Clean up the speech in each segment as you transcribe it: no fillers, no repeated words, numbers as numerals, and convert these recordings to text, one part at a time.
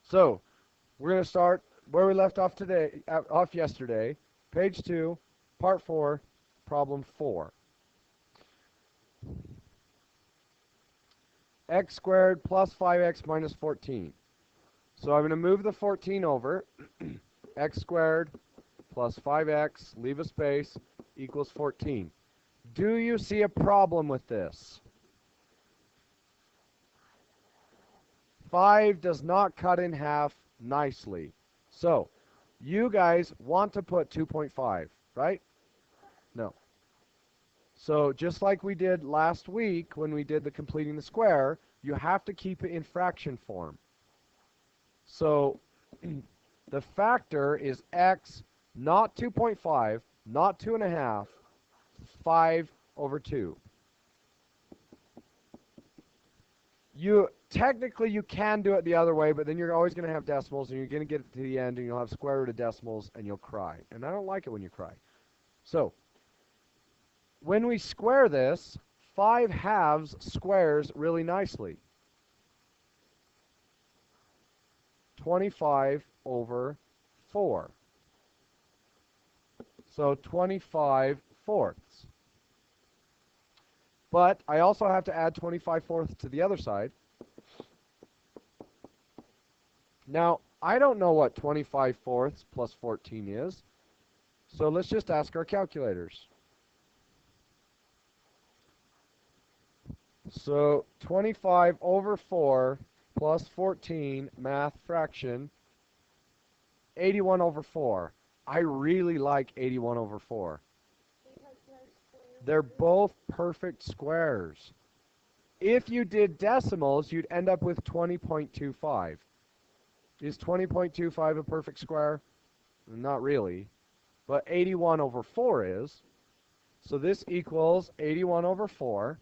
So we're going to start where we left off yesterday, page 2, part 4, problem 4. X squared plus 5x minus 14. So I'm going to move the 14 over. X squared plus 5x, leave a space, equals 14. Do you see a problem with this? 5 does not cut in half nicely. So you guys want to put 2.5, right? No. So just like we did last week when we did the completing the square, you have to keep it in fraction form. So the factor is x, not 2.5, not 2.5, 5 over 2. Technically you can do it the other way, but then you're always going to have decimals, and you're going to get to the end, and you'll have square root of decimals, and you'll cry. And I don't like it when you cry. So when we square this, 5 halves squares really nicely. 25 over 4. So 25 fourths. But I also have to add 25 fourths to the other side. Now, I don't know what 25 fourths plus 14 is, so let's just ask our calculators. So 25 over 4 plus 14, math fraction, 81 over 4. I really like 81 over 4. They're both perfect squares. If you did decimals, you'd end up with 20.25. Is 20.25 a perfect square? Not really. But 81 over 4 is. So this equals 81 over 4.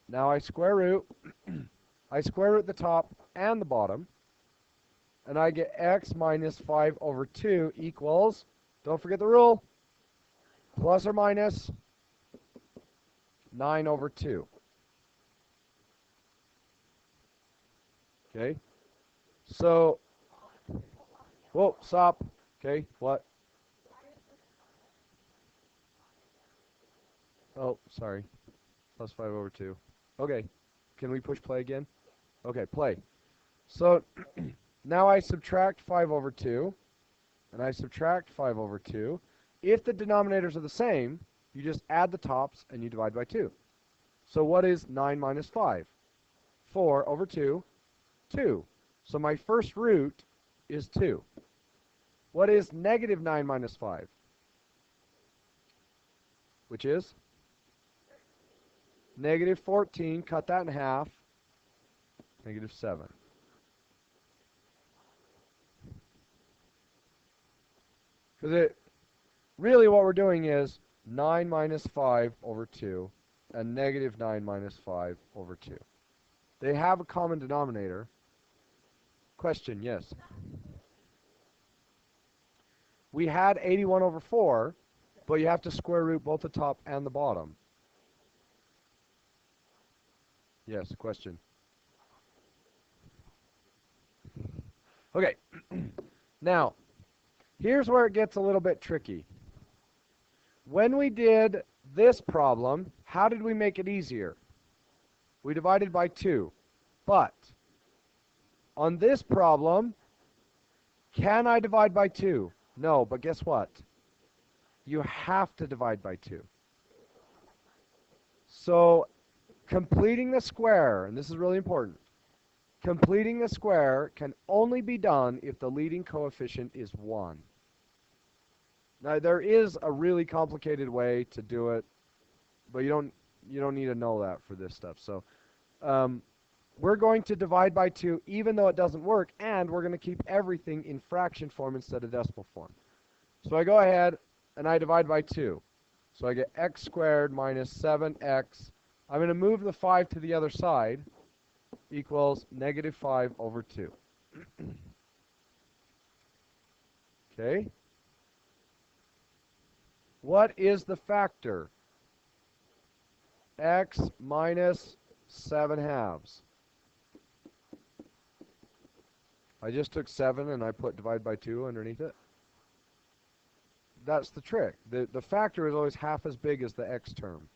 Now I square root. I square root the top and the bottom. And I get x minus 5 over 2 equals, don't forget the rule, plus or minus 9 over 2. Okay? So, whoa, stop. Okay, what? Oh, sorry. Plus 5 over 2. Okay, can we push play again? Okay, play. So, now I subtract 5 over 2, and I subtract 5 over 2. If the denominators are the same, you just add the tops and you divide by 2. So what is 9 minus 5? 4 over 2, 2. So my first root is 2. What is negative 9 minus 5? Which is? Negative 14. Cut that in half. Negative 7. Because really what we're doing is 9 minus 5 over 2 and negative 9 minus 5 over 2. They have a common denominator. Question, yes. We had 81 over 4, but you have to square root both the top and the bottom. Yes, question. Okay, now, here's where it gets a little bit tricky. When we did this problem, how did we make it easier? We divided by 2. But on this problem, can I divide by 2? No, but guess what? You have to divide by 2. So completing the square, and this is really important, completing the square can only be done if the leading coefficient is 1. Now, there is a really complicated way to do it, but you don't need to know that for this stuff. So we're going to divide by 2 even though it doesn't work, and we're going to keep everything in fraction form instead of decimal form. So I go ahead and I divide by 2. So I get x squared minus 7x. I'm going to move the 5 to the other side, equals negative 5 over 2. Okay? What is the factor? X minus 7 halves. I just took 7 and I put divide by 2 underneath it. That's the trick. The factor is always half as big as the x term.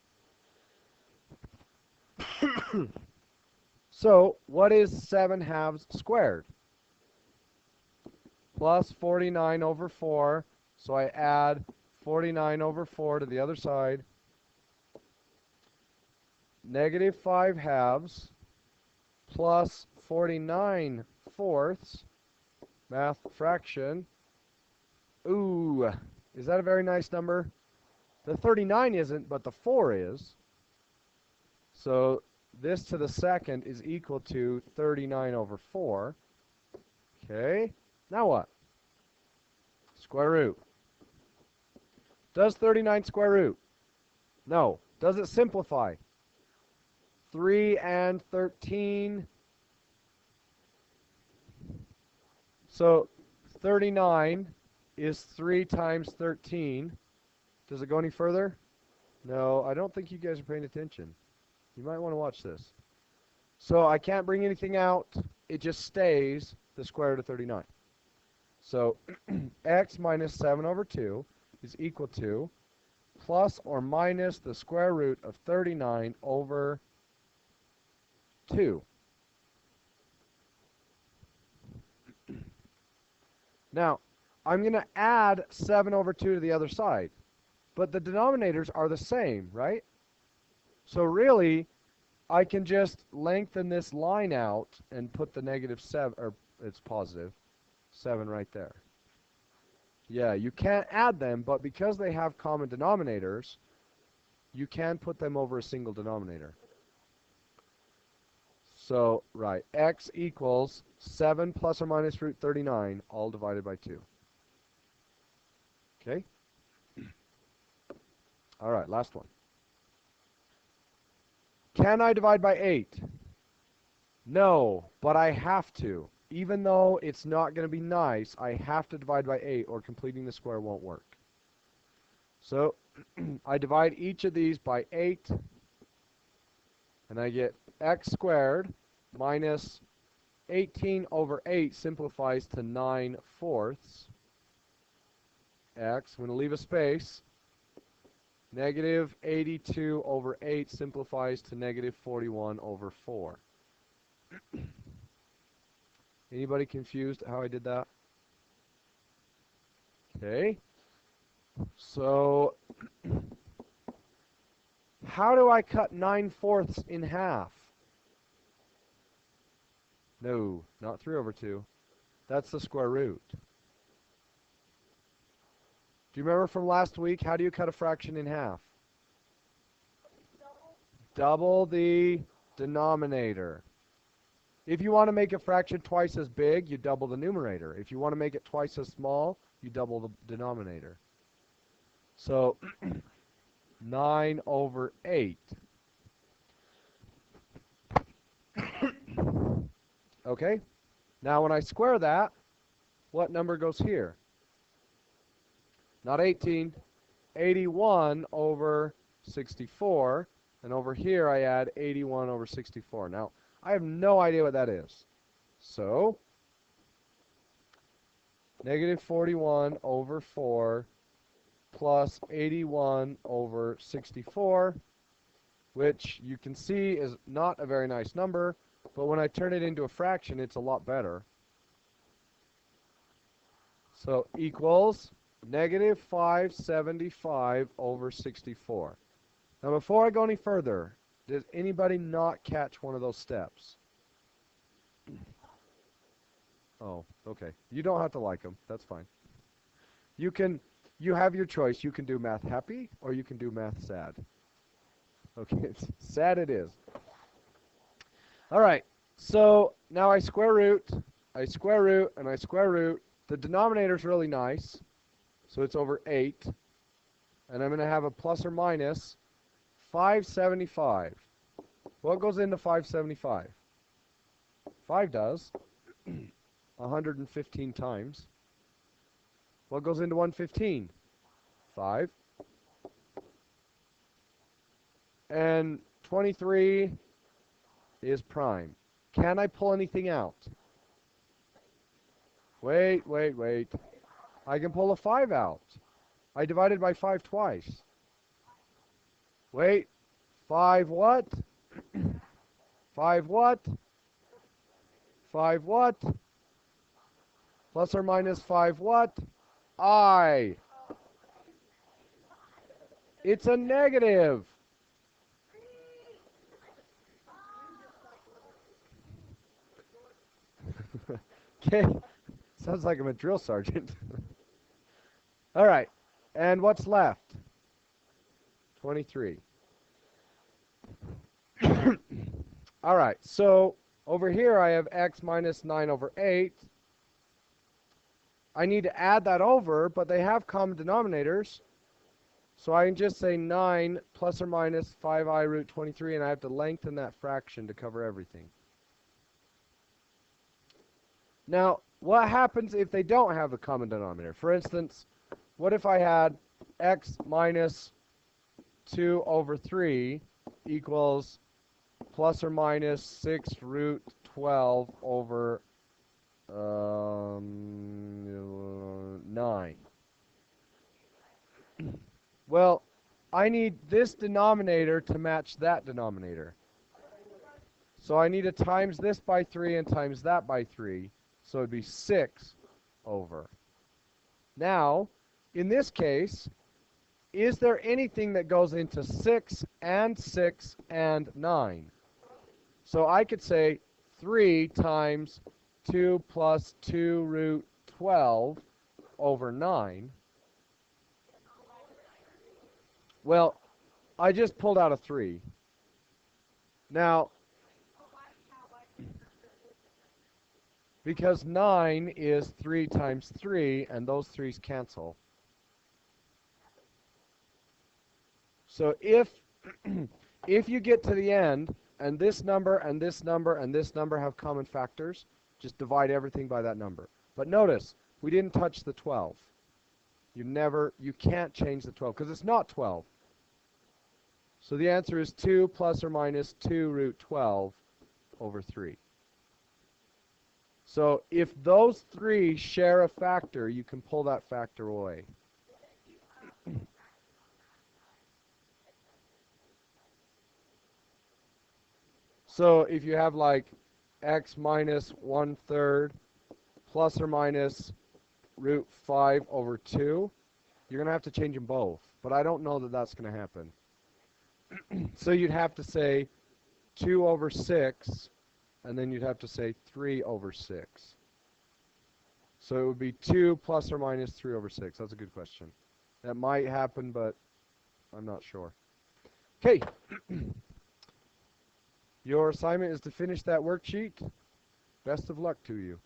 So, what is 7 halves squared? Plus 49 over 4. So I add 49 over 4 to the other side. Negative 5 halves plus 49 fourths. Math fraction. Ooh, is that a very nice number? The 39 isn't, but the 4 is. So this to the second is equal to 39 over 4. Okay, now what? Square root. Does 39 square root? No. Does it simplify? 3 and 13. So 39 is 3 times 13. Does it go any further? No, I don't think you guys are paying attention. You might want to watch this. So I can't bring anything out. It just stays the square root of 39. So x minus 7 over 2 is equal to plus or minus the square root of 39 over 2. Now, I'm going to add 7 over 2 to the other side. But the denominators are the same, right? So really, I can just lengthen this line out and put the negative 7, or it's positive 7 right there. Yeah, you can't add them, but because they have common denominators, you can put them over a single denominator. So, right, x equals 7 plus or minus root 39, all divided by 2. Okay? All right, last one. Can I divide by 8? No, but I have to. Even though it's not going to be nice, I have to divide by 8 or completing the square won't work. So I divide each of these by 8, and I get x squared minus 18 over 8 simplifies to 9 fourths. X, I'm going to leave a space. Negative 82 over 8 simplifies to negative 41 over 4. Anybody confused how I did that? Okay. So, how do I cut 9 fourths in half? No, not 3 over 2. That's the square root. Do you remember from last week, how do you cut a fraction in half? Double the denominator. If you want to make a fraction twice as big, you double the numerator. If you want to make it twice as small, you double the denominator. So 9 over 8. Okay? Now when I square that, what number goes here? Not 18, 81 over 64. And over here I add 81 over 64. Now, I have no idea what that is. So, negative 41 over 4 plus 81 over 64, which you can see is not a very nice number, but when I turn it into a fraction, it's a lot better. So, equals negative 575 over 64. Now, before I go any further, does anybody not catch one of those steps? Oh, okay. You don't have to like them. That's fine. You have your choice. You can do math happy or you can do math sad. Okay, sad it is. All right, so now I square root, and I square root. The denominator's really nice, so it's over 8. And I'm going to have a plus or minus 575. What goes into 575? 5 does. 115 times. What goes into 115? 5. And 23 is prime. Can I pull anything out? Wait, wait, wait. I can pull a 5 out. I divided by 5 twice. Wait. 5 what? 5 what? 5 what? Plus or minus 5 what? I. It's a negative. Okay. Sounds like I'm a drill sergeant. All right. And what's left? 23. All right. So over here I have x minus 9 over 8. I need to add that over, but they have common denominators. So I can just say 9 plus or minus 5i root 23, and I have to lengthen that fraction to cover everything. Now, what happens if they don't have a common denominator? For instance, what if I had x minus 2 over 3 equals plus or minus 6 root 12 over 9? Well, I need this denominator to match that denominator. So I need to times this by 3 and times that by 3. So it would be 6 over. Now, in this case, is there anything that goes into 6 and 9? So I could say 3 times 2 plus 2 root 12 over 9. Well, I just pulled out a 3. Now, because 9 is 3 times 3, and those 3's cancel. So if you get to the end, and this number and this number and this number have common factors, just divide everything by that number. But notice, we didn't touch the 12. You can't change the 12, because it's not 12. So the answer is 2 plus or minus 2 root 12 over 3. So if those 3 share a factor, you can pull that factor away. So if you have like x minus 1/3 plus or minus root 5 over 2, you're going to have to change them both. But I don't know that that's going to happen. So you'd have to say 2 over 6, and then you'd have to say 3 over 6. So it would be 2 plus or minus 3 over 6. That's a good question. That might happen, but I'm not sure. Okay. Your assignment is to finish that worksheet. Best of luck to you.